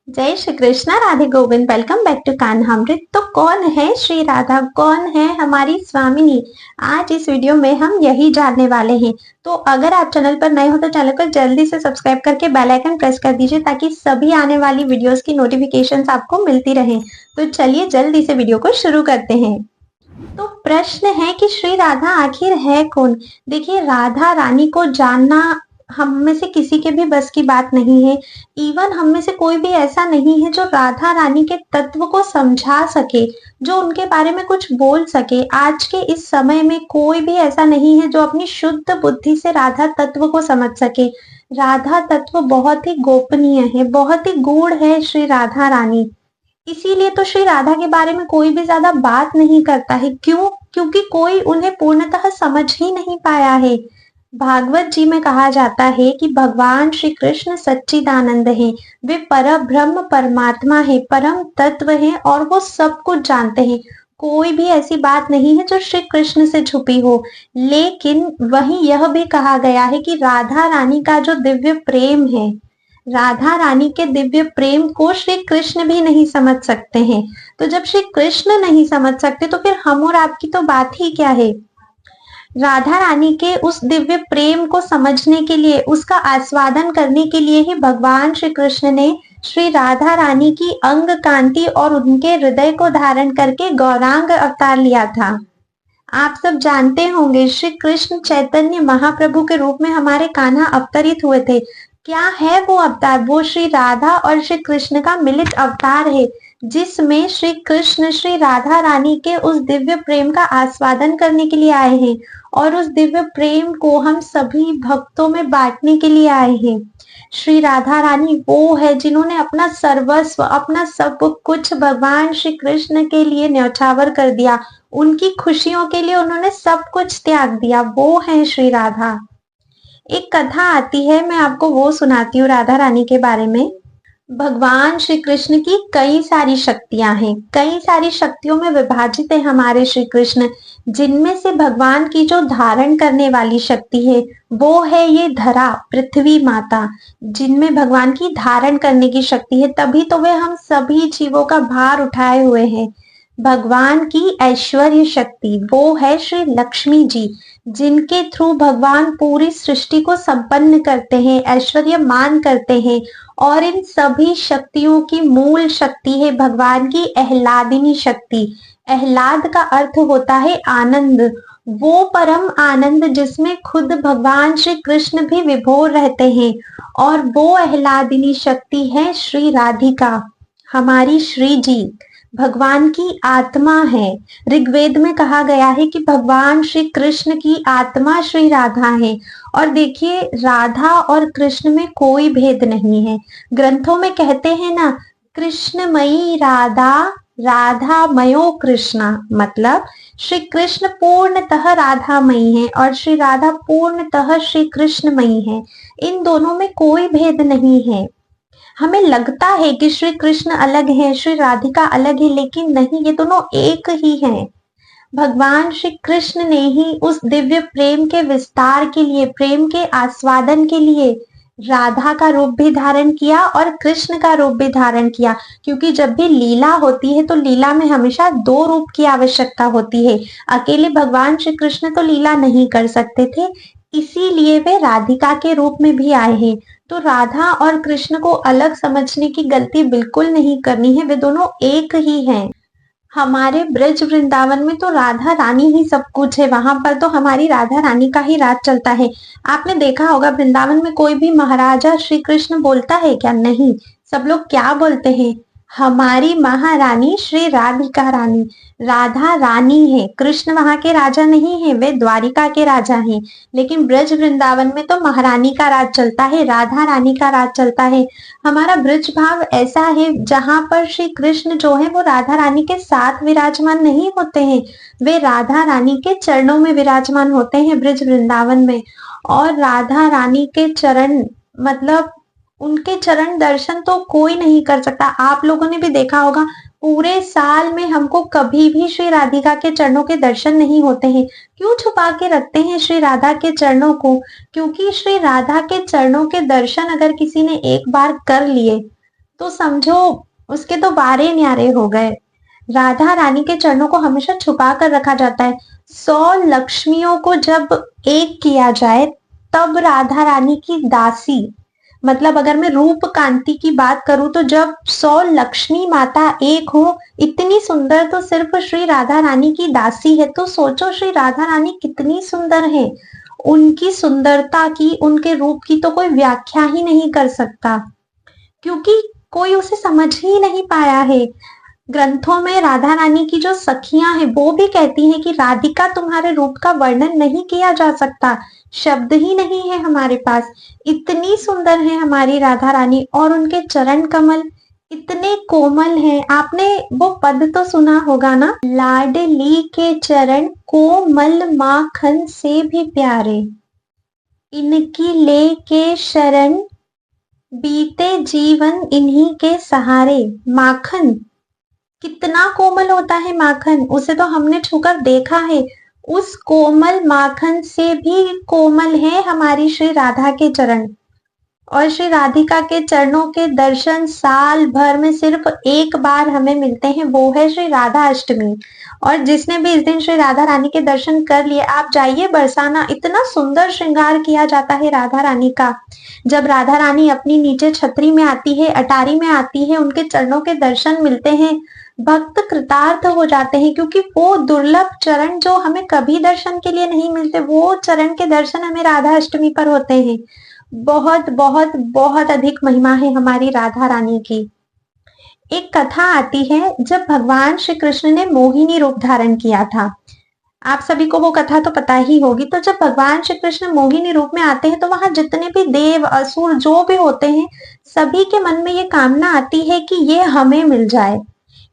जय Shri Krishna, Radhe Govind. Welcome back to Kanhamrit. तो कौन है श्री राधा, कौन है हमारी स्वामिनी? आज इस वीडियो में हम यही जानने वाले हैं। तो अगर आप चैनल पर नए हो तो चैनल को जल्दी से सब्सक्राइब करके बेल आइकन प्रेस कर दीजिए ताकि सभी आने वाली वीडियोस की नोटिफिकेशंस आपको मिलती रहे। तो चलिए जल्दी से वीडियो को शुरू करते हैं। तो प्रश्न है कि श्री राधा आखिर है कौन? देखिए, राधा रानी को जानना हम में से किसी के भी बस की बात नहीं है। इवन हम में से कोई भी ऐसा नहीं है जो राधा रानी के तत्व को समझा सके, जो उनके बारे में कुछ बोल सके। आज के इस समय में कोई भी ऐसा नहीं है जो अपनी शुद्ध बुद्धि से राधा तत्व को समझ सके। राधा तत्व बहुत ही गोपनीय है, बहुत ही गूढ़ है श्री राधा रानी। इसीलिए तो श्री राधा के बारे में कोई भी ज्यादा बात नहीं करता है। क्यों? क्योंकि कोई उन्हें पूर्णतः समझ ही नहीं पाया है। भागवत जी में कहा जाता है कि भगवान श्री कृष्ण सच्चिदानंद हैं, वे पर ब्रह्म परमात्मा है, परम तत्व है और वो सब कुछ जानते हैं। कोई भी ऐसी बात नहीं है जो श्री कृष्ण से छुपी हो। लेकिन वहीं यह भी कहा गया है कि राधा रानी का जो दिव्य प्रेम है, राधा रानी के दिव्य प्रेम को श्री कृष्ण भी नहीं समझ सकते हैं। तो जब श्री कृष्ण नहीं समझ सकते तो फिर हम और आपकी तो बात ही क्या है। राधा रानी के उस दिव्य प्रेम को समझने के लिए, उसका आस्वादन करने के लिए ही भगवान श्री कृष्ण ने श्री राधा रानी की अंग कांति और उनके हृदय को धारण करके गौरांग अवतार लिया था। आप सब जानते होंगे, श्री कृष्ण चैतन्य महाप्रभु के रूप में हमारे कान्हा अवतरित हुए थे। क्या है वो अवतार? वो श्री राधा और श्री कृष्ण का मिलित अवतार है, जिसमें श्री कृष्ण श्री राधा रानी के उस दिव्य प्रेम का आस्वादन करने के लिए आए हैं और उस दिव्य प्रेम को हम सभी भक्तों में बांटने के लिए आए हैं। श्री राधा रानी वो है जिन्होंने अपना सर्वस्व, अपना सब कुछ भगवान श्री कृष्ण के लिए न्यौछावर कर दिया। उनकी खुशियों के लिए उन्होंने सब कुछ त्याग दिया। वो है श्री राधा। एक कथा आती है, मैं आपको वो सुनाती हूँ राधा रानी के बारे में। भगवान श्री कृष्ण की कई सारी शक्तियां हैं, कई सारी शक्तियों में विभाजित है हमारे श्री कृष्ण। जिनमें से भगवान की जो धारण करने वाली शक्ति है वो है ये धरा, पृथ्वी माता, जिनमें भगवान की धारण करने की शक्ति है। तभी तो वे हम सभी जीवों का भार उठाए हुए हैं। भगवान की ऐश्वर्य शक्ति वो है श्री लक्ष्मी जी, जिनके थ्रू भगवान पूरी सृष्टि को संपन्न करते हैं, ऐश्वर्यमान करते हैं। और इन सभी शक्तियों की मूल शक्ति है भगवान की आह्लादिनी शक्ति। आह्लाद का अर्थ होता है आनंद, वो परम आनंद जिसमें खुद भगवान श्री कृष्ण भी विभोर रहते हैं। और वो आह्लादिनी शक्ति है श्री राधिका, हमारी श्री जी, भगवान की आत्मा है। ऋग्वेद में कहा गया है कि भगवान श्री कृष्ण की आत्मा श्री राधा है। और देखिए, राधा और कृष्ण में कोई भेद नहीं है। ग्रंथों में कहते हैं ना, कृष्णमयी राधा, राधामयो कृष्णा, मतलब श्री कृष्ण पूर्णतः राधामयी है और श्री राधा पूर्णतः श्री कृष्णमयी है। इन दोनों में कोई भेद नहीं है। हमें लगता है कि श्री कृष्ण अलग है, श्री राधिका अलग है, लेकिन नहीं, ये दोनों एक ही हैं। भगवान श्री कृष्ण ने ही उस दिव्य प्रेम के विस्तार के लिए, प्रेम के आस्वादन के लिए राधा का रूप भी धारण किया और कृष्ण का रूप भी धारण किया। क्योंकि जब भी लीला होती है तो लीला में हमेशा दो रूप की आवश्यकता होती है। अकेले भगवान श्री कृष्ण तो लीला नहीं कर सकते थे, इसीलिए वे राधिका के रूप में भी आए हैं। तो राधा और कृष्ण को अलग समझने की गलती बिल्कुल नहीं करनी है, वे दोनों एक ही हैं। हमारे ब्रज वृंदावन में तो राधा रानी ही सब कुछ है, वहां पर तो हमारी राधा रानी का ही राज चलता है। आपने देखा होगा, वृंदावन में कोई भी महाराजा श्री कृष्ण बोलता है क्या? नहीं। सब लोग क्या बोलते हैं? हमारी महारानी श्री राधिका रानी। राधा रानी है, कृष्ण वहां के राजा नहीं है, वे द्वारिका के राजा हैं। लेकिन ब्रज वृंदावन में तो महारानी का राज चलता है, राधा रानी का राज चलता है। हमारा ब्रज भाव ऐसा है जहां पर श्री कृष्ण जो है वो राधा रानी के साथ विराजमान नहीं होते हैं, वे राधा रानी के चरणों में विराजमान होते हैं ब्रज वृंदावन में। और राधा रानी के चरण, मतलब उनके चरण दर्शन तो कोई नहीं कर सकता। आप लोगों ने भी देखा होगा, पूरे साल में हमको कभी भी श्री राधिका के चरणों के दर्शन नहीं होते हैं। क्यों छुपा के रखते हैं श्री राधा के चरणों को? क्योंकि श्री राधा के चरणों के दर्शन अगर किसी ने एक बार कर लिए तो समझो उसके तो बारे न्यारे हो गए। राधा रानी के चरणों को हमेशा छुपा कर रखा जाता है। 100 लक्ष्मियों को जब एक किया जाए तब राधा रानी की दासी, मतलब अगर मैं रूप कांति की बात करूं तो जब 100 लक्ष्मी माता एक हो, इतनी सुंदर तो सिर्फ श्री राधा रानी की दासी है। तो सोचो श्री राधा रानी कितनी सुंदर है। उनकी सुंदरता की, उनके रूप की तो कोई व्याख्या ही नहीं कर सकता, क्योंकि कोई उसे समझ ही नहीं पाया है। ग्रंथों में राधा रानी की जो सखियां हैं वो भी कहती हैं कि राधिका तुम्हारे रूप का वर्णन नहीं किया जा सकता, शब्द ही नहीं है हमारे पास। इतनी सुंदर है हमारी राधा रानी, और उनके चरण कमल इतने कोमल हैं। आपने वो पद तो सुना होगा ना, लाडली के चरण कोमल माखन से भी प्यारे, इनकी ले के शरण बीते जीवन इन्हीं के सहारे। माखन, कितना कोमल होता है माखन, उसे तो हमने छूकर देखा है। उस कोमल माखन से भी कोमल है हमारी श्री राधा के चरण। और श्री राधिका के चरणों के दर्शन साल भर में सिर्फ एक बार हमें मिलते हैं, वो है श्री राधा अष्टमी। और जिसने भी इस दिन श्री राधा रानी के दर्शन कर लिए, आप जाइए बरसाना, इतना सुंदर श्रृंगार किया जाता है राधा रानी का। जब राधा रानी अपनी नीचे छतरी में आती है, अटारी में आती है, उनके चरणों के दर्शन मिलते हैं, भक्त कृतार्थ हो जाते हैं, क्योंकि वो दुर्लभ चरण जो हमें कभी दर्शन के लिए नहीं मिलते, वो चरण के दर्शन हमें राधा अष्टमी पर होते हैं। बहुत बहुत बहुत अधिक महिमा है हमारी राधा रानी की। एक कथा आती है जब भगवान श्री कृष्ण ने मोहिनी रूप धारण किया था। आप सभी को वो कथा तो पता ही होगी। तो जब भगवान श्री कृष्ण मोहिनी रूप में आते हैं तो वहां जितने भी देव असुर जो भी होते हैं, सभी के मन में ये कामना आती है कि ये हमें मिल जाए,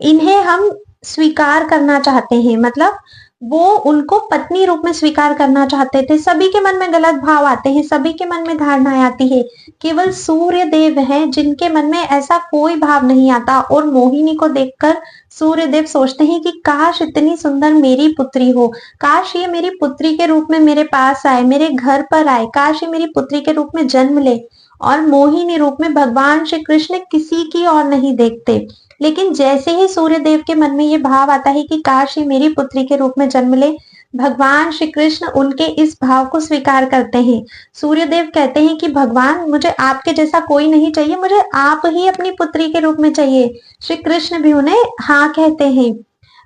इन्हें हम स्वीकार करना चाहते हैं। मतलब वो उनको पत्नी रूप में स्वीकार करना चाहते थे। सभी के मन में गलत भाव आते हैं, सभी के मन में धारणाएं आती है। केवल सूर्य देव हैं जिनके मन में ऐसा कोई भाव नहीं आता, और मोहिनी को देखकर सूर्य देव सोचते हैं कि काश इतनी सुंदर मेरी पुत्री हो, काश ये मेरी पुत्री के रूप में मेरे पास आए, मेरे घर पर आए, काश ये मेरी पुत्री के रूप में जन्म ले। और मोहिनी रूप में भगवान श्री कृष्ण किसी की ओर नहीं देखते, लेकिन जैसे ही सूर्य देव के मन में ये भाव आता है कि काश ये मेरी पुत्री के रूप में जन्म ले, भगवान श्री कृष्ण उनके इस भाव को स्वीकार करते हैं। सूर्य देव कहते हैं कि भगवान, मुझे आपके जैसा कोई नहीं चाहिए, मुझे आप ही अपनी पुत्री के रूप में चाहिए। श्री कृष्ण भी उन्हें हाँ कहते हैं।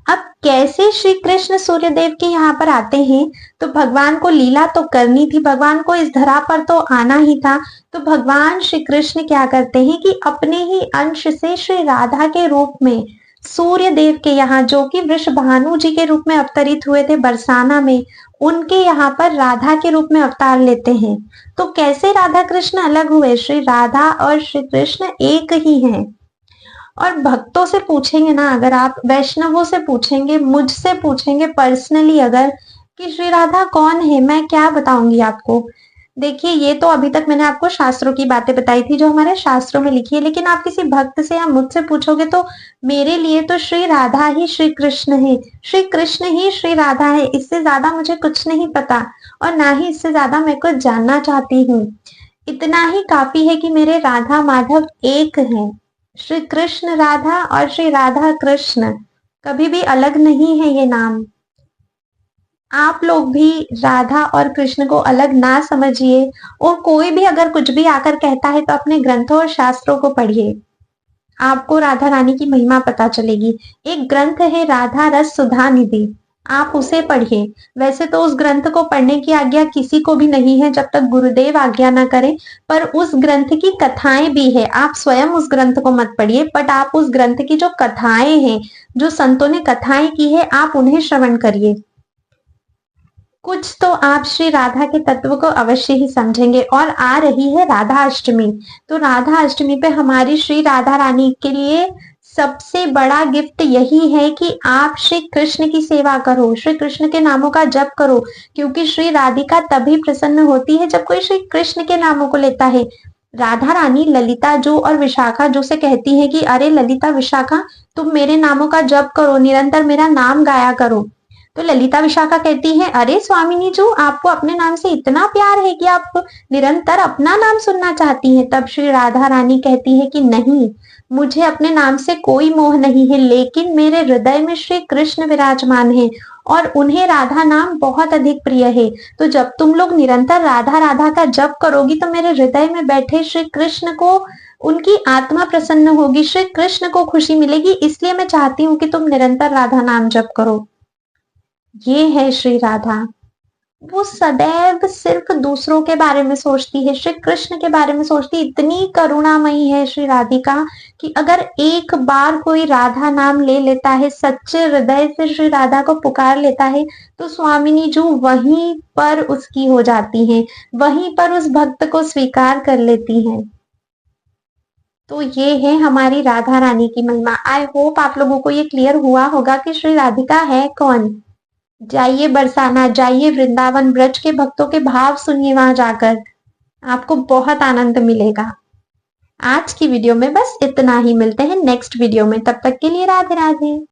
अब कैसे श्री कृष्ण सूर्य देव के यहाँ पर आते हैं, तो भगवान को लीला तो करनी थी, भगवान को इस धरा पर तो आना ही था। तो भगवान श्री कृष्ण क्या करते हैं कि अपने ही अंश से श्री राधा के रूप में सूर्य देव के यहाँ, जो कि वृषभानु जी के रूप में अवतरित हुए थे बरसाना में, उनके यहाँ पर राधा के रूप में अवतार लेते हैं। तो कैसे राधा कृष्ण अलग हुए? श्री राधा और श्री कृष्ण एक ही हैं। और भक्तों से पूछेंगे ना, अगर आप वैष्णवों से पूछेंगे, मुझसे पूछेंगे पर्सनली अगर, कि श्री राधा कौन है, मैं क्या बताऊंगी आपको। देखिए, ये तो अभी तक मैंने आपको शास्त्रों की बातें बताई थी जो हमारे शास्त्रों में लिखी है, लेकिन आप किसी भक्त से या मुझसे पूछोगे तो मेरे लिए तो श्री राधा ही श्री कृष्ण है, श्री कृष्ण ही श्री राधा है। इससे ज्यादा मुझे कुछ नहीं पता, और ना ही इससे ज्यादा मैं कुछ जानना चाहती हूँ। इतना ही काफी है कि मेरे राधा माधव एक हैं। श्री कृष्ण राधा और श्री राधा कृष्ण, कभी भी अलग नहीं है ये नाम। आप लोग भी राधा और कृष्ण को अलग ना समझिए, और कोई भी अगर कुछ भी आकर कहता है तो अपने ग्रंथों और शास्त्रों को पढ़िए, आपको राधा रानी की महिमा पता चलेगी। एक ग्रंथ है राधा रस सुधा निधि, आप उसे पढ़िए। वैसे तो उस ग्रंथ को पढ़ने की आज्ञा किसी को भी नहीं है जब तक गुरुदेव आज्ञा ना करें, पर उस ग्रंथ की कथाएं भी है। आप स्वयं उस ग्रंथ को मत पढ़िए, बट आप उस ग्रंथ की जो कथाएं हैं, जो संतों ने कथाएं की है, आप उन्हें श्रवण करिए। कुछ तो आप श्री राधा के तत्व को अवश्य ही समझेंगे। और आ रही है राधा अष्टमी, तो राधा अष्टमी पे हमारी श्री राधा रानी के लिए सबसे बड़ा गिफ्ट यही है कि आप श्री कृष्ण की सेवा करो, श्री कृष्ण के नामों का जप करो, क्योंकि श्री राधिका तभी प्रसन्न होती है जब कोई श्री कृष्ण के नामों को लेता है। राधा रानी ललिता जो और विशाखा जो से कहती है कि अरे ललिता विशाखा, तुम मेरे नामों का जप करो, निरंतर मेरा नाम गाया करो। तो ललिता विशाखा कहती है, अरे स्वामिनी जी, आपको अपने नाम से इतना प्यार है कि आप निरंतर अपना नाम सुनना चाहती हैं। तब श्री राधा रानी कहती है कि नहीं, मुझे अपने नाम से कोई मोह नहीं है, लेकिन मेरे हृदय में श्री कृष्ण विराजमान है और उन्हें राधा नाम बहुत अधिक प्रिय है। तो जब तुम लोग निरंतर राधा राधा का जप करोगी तो मेरे हृदय में बैठे श्री कृष्ण को, उनकी आत्मा प्रसन्न होगी, श्री कृष्ण को खुशी मिलेगी। इसलिए मैं चाहती हूँ कि तुम निरंतर राधा नाम जप करो। ये है श्री राधा। वो सदैव सिर्फ दूसरों के बारे में सोचती है, श्री कृष्ण के बारे में सोचती है। इतनी करुणामयी है श्री राधिका कि अगर एक बार कोई राधा नाम ले लेता है, सच्चे हृदय से श्री राधा को पुकार लेता है, तो स्वामिनी जो वहीं पर उसकी हो जाती हैं, वहीं पर उस भक्त को स्वीकार कर लेती हैं। तो ये है हमारी राधा रानी की महिमा। आई होप आप लोगों को ये क्लियर हुआ होगा कि श्री राधिका है कौन। जाइए बरसाना, जाइए वृंदावन, ब्रज के भक्तों के भाव सुनिए वहां जाकर, आपको बहुत आनंद मिलेगा। आज की वीडियो में बस इतना ही, मिलते हैं नेक्स्ट वीडियो में, तब तक के लिए राधे राधे।